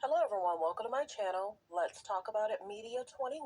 Hello everyone, welcome to my channel. Let's talk about it Media 21.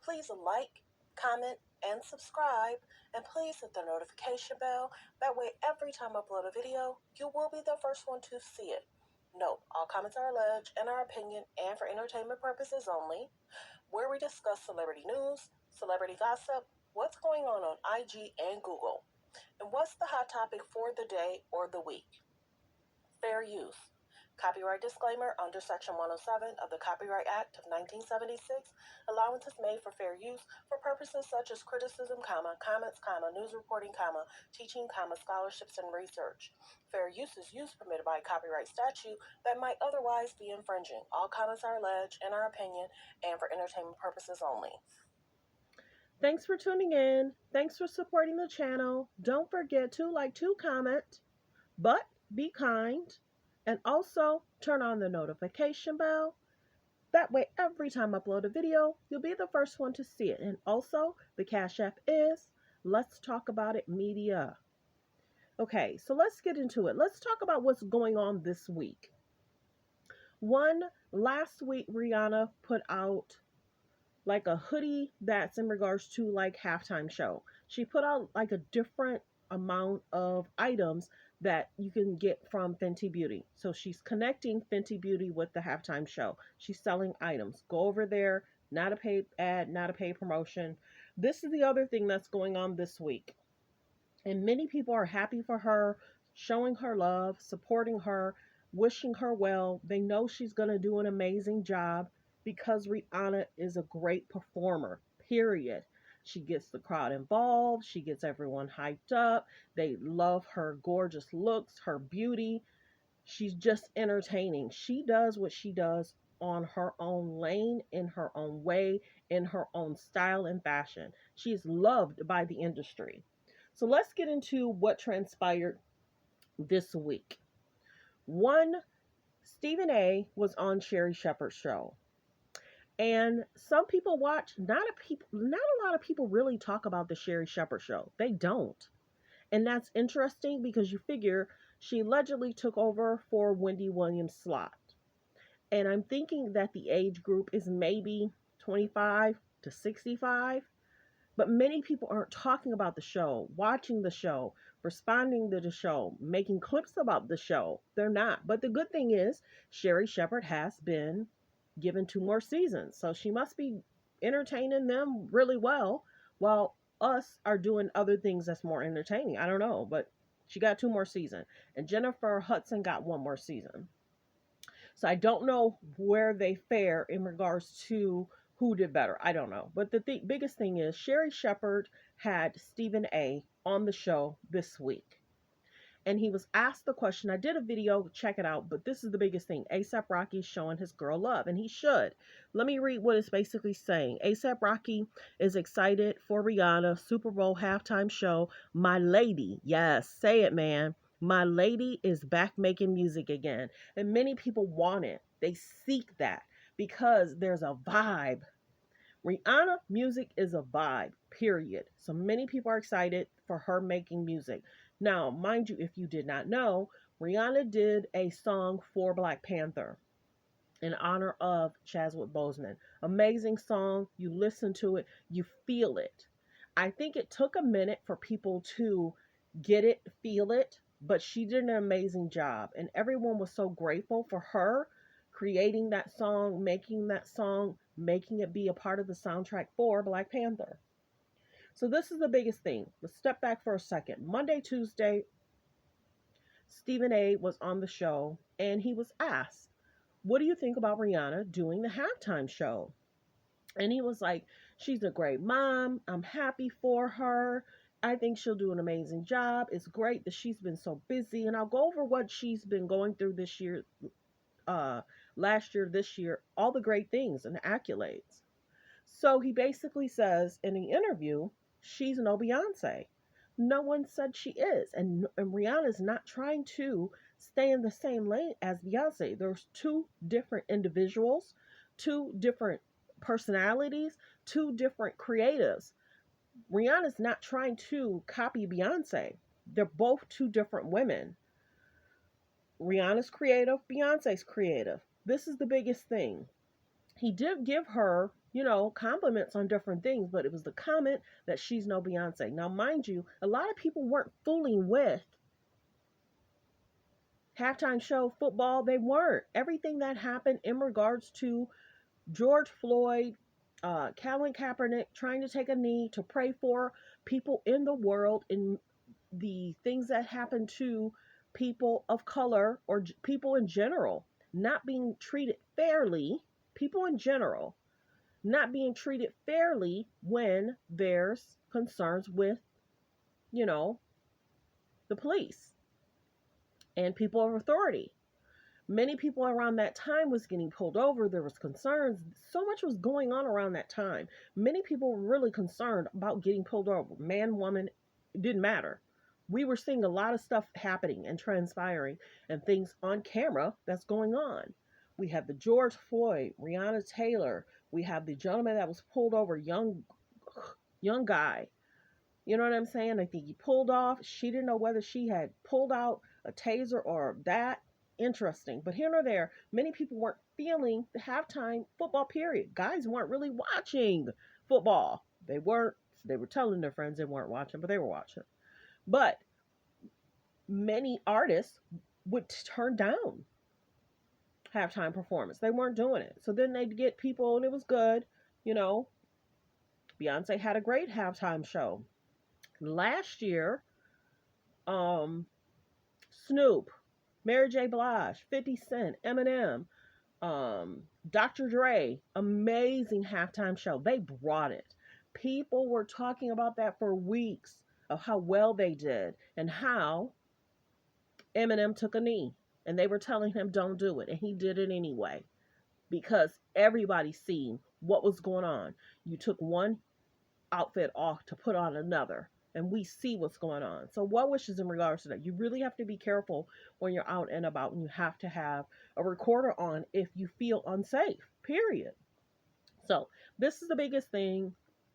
Please like, comment, and subscribe, and please hit the notification bell. That way every time I upload a video, you will be the first one to see it. Note, all comments are alleged in our opinion and for entertainment purposes only, where we discuss celebrity news, celebrity gossip, what's going on IG and Google, and what's the hot topic for the day or the week. Fair use. Copyright disclaimer under Section 107 of the Copyright Act of 1976, allowance is made for fair use for purposes such as criticism, comments, news reporting, teaching, scholarships, and research. Fair use is use permitted by copyright statute that might otherwise be infringing. All comments are alleged in our opinion and for entertainment purposes only. Thanks for tuning in. Thanks for supporting the channel. Don't forget to comment, but be kind, and also turn on the notification bell. That way, every time I upload a video, you'll be the first one to see it. And also, the Cash App is Let's Talk About It Media. Okay, so let's get into it. Let's talk about what's going on this week. Last week, Rihanna put out like a hoodie that's in regards to like halftime show. She put out like a different amount of items that you can get from Fenty Beauty. So she's connecting Fenty Beauty with the halftime show. She's selling items. Go over there, not a paid ad, not a paid promotion. This is the other thing that's going on this week. And many people are happy for her, showing her love, supporting her, wishing her well. They know she's going to do an amazing job because Rihanna is a great performer, period. She gets the crowd involved. She gets everyone hyped up. They love her gorgeous looks, her beauty. She's just entertaining. She does what she does on her own lane, in her own way, in her own style and fashion. She is loved by the industry. So let's get into what transpired this week. Stephen A was on Sherri Shepherd's show. And some people watch, not a lot of people really talk about the Sherri Shepherd show. They don't. And that's interesting because you figure she allegedly took over for Wendy Williams' slot. And I'm thinking that the age group is maybe 25 to 65. But many people aren't talking about the show, watching the show, responding to the show, making clips about the show. They're not. But the good thing is, Sherri Shepherd has been given 2 more seasons. So she must be entertaining them really well while us are doing other things that's more entertaining. I don't know, but she got 2 more seasons. And Jennifer Hudson got 1 more season. So I don't know where they fare in regards to who did better. I don't know. But the biggest thing is Sherri Shepherd had Stephen A on the show this week. And he was asked the question. I did a video, check it out, but this is the biggest thing. A$AP Rocky's showing his girl love, and he should. Let me read what it's basically saying. A$AP Rocky is excited for Rihanna Super Bowl halftime show. My lady, yes, say it, man. My lady is back making music again. And many people want it. They seek that because there's a vibe. Rihanna music is a vibe, period. So many people are excited for her making music. Now, mind you, if you did not know, Rihanna did a song for Black Panther in honor of Chadwick Boseman. Amazing song. You listen to it, you feel it. I think it took a minute for people to get it, feel it, but she did an amazing job. And everyone was so grateful for her creating that song, making it be a part of the soundtrack for Black Panther. So this is the biggest thing. Let's step back for a second. Monday, Tuesday, Stephen A was on the show and he was asked, what do you think about Rihanna doing the halftime show? And he was like, she's a great mom. I'm happy for her. I think she'll do an amazing job. It's great that she's been so busy. And I'll go over what she's been going through this year, last year, this year, all the great things and accolades. So he basically says in the interview, she's no Beyonce. No one said she is. And Rihanna's not trying to stay in the same lane as Beyonce. There's 2 different individuals, 2 different personalities, 2 different creatives. Rihanna's not trying to copy Beyonce. They're both 2 different women. Rihanna's creative, Beyonce's creative. this is the biggest thing. He did give her, compliments on different things, but it was the comment that she's no Beyonce. Now, mind you, a lot of people weren't fooling with halftime show football. They weren't. Everything that happened in regards to George Floyd, Colin Kaepernick trying to take a knee to pray for people in the world, and the things that happen to people of color or people in general not being treated fairly, people in general not being treated fairly when there's concerns with, you know, the police and people of authority. Many people around that time was getting pulled over. There was concerns. So much was going on around that time. Many people were really concerned about getting pulled over. Man, woman, it didn't matter. We were seeing a lot of stuff happening and transpiring and things on camera that's going on. We have the George Floyd, Rihanna Taylor. We have the gentleman that was pulled over, young guy. You know what I'm saying? I think he pulled off. She didn't know whether she had pulled out a taser or that. Interesting. But here nor there, many people weren't feeling the halftime football period. Guys weren't really watching football. They weren't. They were telling their friends they weren't watching, but they were watching. But many artists would turn down halftime performance. They weren't doing it. So then they'd get people, and it was good. You know, Beyonce had a great halftime show. Last year, um, Snoop, Mary J. Blige, 50 Cent, Eminem, Dr. Dre, amazing halftime show. They brought it. People were talking about that for weeks of how well they did and how Eminem took a knee. And they were telling him, don't do it. And he did it anyway because everybody seen what was going on. You took one outfit off to put on another. And we see what's going on. So, what wishes in regards to that? You really have to be careful when you're out and about, and you have to have a recorder on if you feel unsafe, period. So, this is the biggest thing.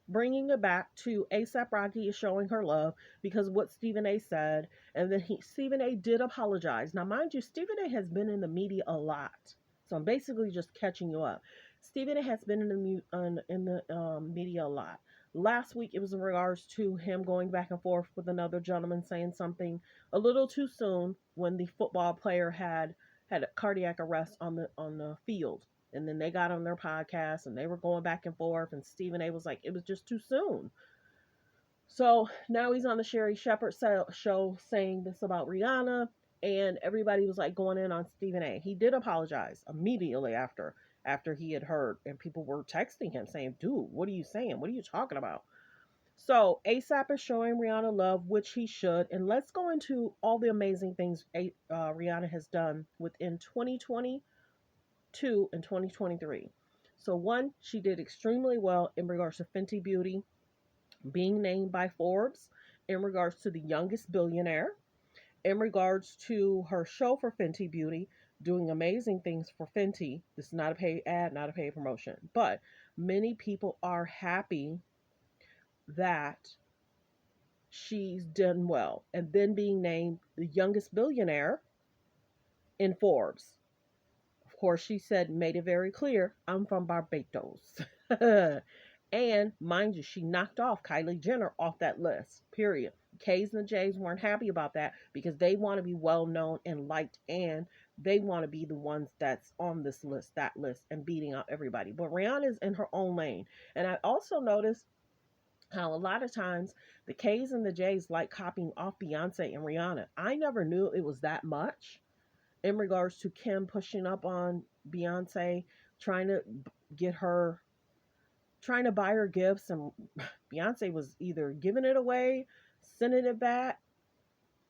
Bringing it back to ASAP Rocky is showing her love because what Stephen A said, and then Stephen A did apologize. Now, mind you, Stephen A has been in the media a lot, so I'm basically just catching you up. Stephen A has been in the media a lot. Last week, it was in regards to him going back and forth with another gentleman saying something a little too soon when the football player had a cardiac arrest on the field. And then they got on their podcast and they were going back and forth. And Stephen A was like, it was just too soon. So now he's on the Sherry Shepherd show saying this about Rihanna. And everybody was like going in on Stephen A. He did apologize immediately after he had heard. And people were texting him saying, dude, what are you saying? What are you talking about? So ASAP is showing Rihanna love, which he should. And let's go into all the amazing things Rihanna has done within 2022 and 2023. So one, she did extremely well in regards to Fenty Beauty being named by Forbes, in regards to the youngest billionaire, in regards to her show for Fenty Beauty, doing amazing things for Fenty. This is not a paid ad, not a paid promotion, but many people are happy that she's done well. And then being named the youngest billionaire in Forbes. Of course, she said, made it very clear, I'm from Barbados. And mind you, she knocked off Kylie Jenner off that list, period. K's and the J's weren't happy about that because they want to be well known and liked, and they want to be the ones that's on this list, that list, and beating out everybody. But Rihanna's in her own lane. And I also noticed how a lot of times the K's and the J's like copying off Beyonce and Rihanna. I never knew it was that much in regards to Kim pushing up on Beyonce, trying to get her, trying to buy her gifts, and Beyonce was either giving it away, sending it back.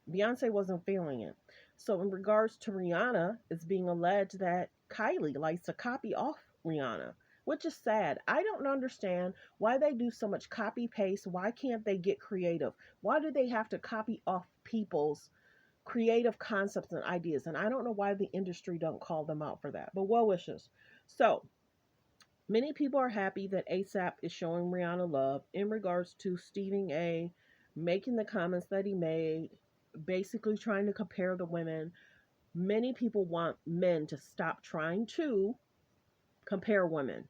Beyonce wasn't feeling it. So in regards to Rihanna, it's being alleged that Kylie likes to copy off Rihanna, which is sad. I don't understand why they do so much copy paste. Why can't they get creative? Why do they have to copy off people's creative concepts and ideas? And I don't know why the industry don't call them out for that. But well wishes. So many people are happy that ASAP is showing Rihanna love in regards to Stephen A making the comments that he made, basically trying to compare the women. Many people want men to stop trying to compare women.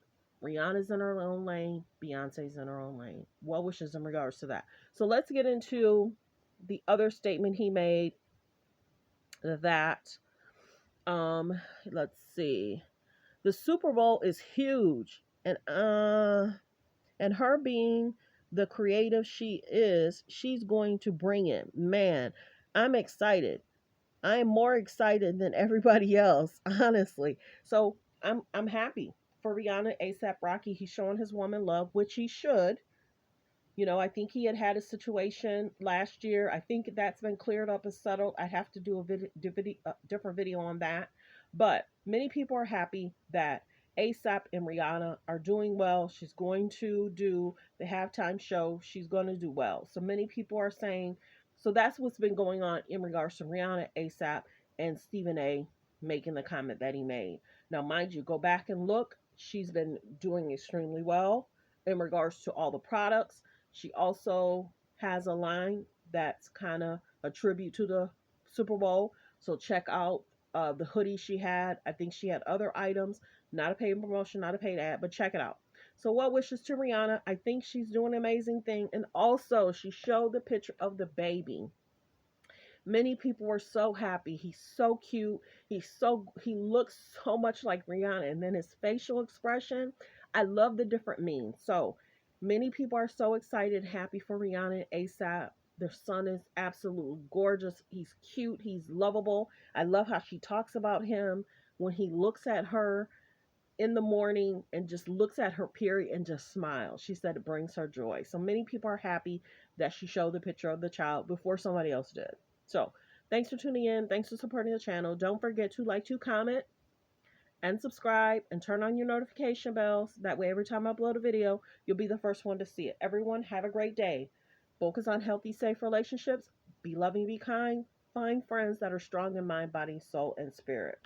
Rihanna's in her own lane, Beyonce's in her own lane. Well wishes in regards to that. So let's get into the other statement he made that let's see. The Super Bowl is huge, and her being the creative she is, she's going to bring it. Man, I'm excited. I'm more excited than everybody else, honestly. So I'm happy for Rihanna. ASAP Rocky. He's showing his woman love, which he should. I think he had a situation last year. I think that's been cleared up and settled. I'd have to do a different video on that. But many people are happy that ASAP and Rihanna are doing well. She's going to do the halftime show. She's going to do well. So many people are saying, so that's what's been going on in regards to Rihanna, ASAP, and Stephen A making the comment that he made. Now, mind you, go back and look. She's been doing extremely well in regards to all the products. She also has a line that's kind of a tribute to the Super Bowl. So check out the hoodie she had. I think she had other items. Not a paid promotion, not a paid ad, but check it out. So what wishes to Rihanna? I think she's doing an amazing thing. And also she showed the picture of the baby. Many people were so happy. He's so cute. He looks so much like Rihanna. And then his facial expression, I love the different memes. So many people are so excited, happy for Rihanna and ASAP. Their son is absolutely gorgeous. He's cute. He's lovable. I love how she talks about him when he looks at her in the morning and just looks at her period and just smiles. She said it brings her joy. So many people are happy that she showed the picture of the child before somebody else did. So thanks for tuning in. Thanks for supporting the channel. Don't forget to like, to comment, and subscribe, and turn on your notification bells. That way, every time I upload a video, you'll be the first one to see it. Everyone, have a great day. Focus on healthy, safe relationships. Be loving, be kind. Find friends that are strong in mind, body, soul, and spirit.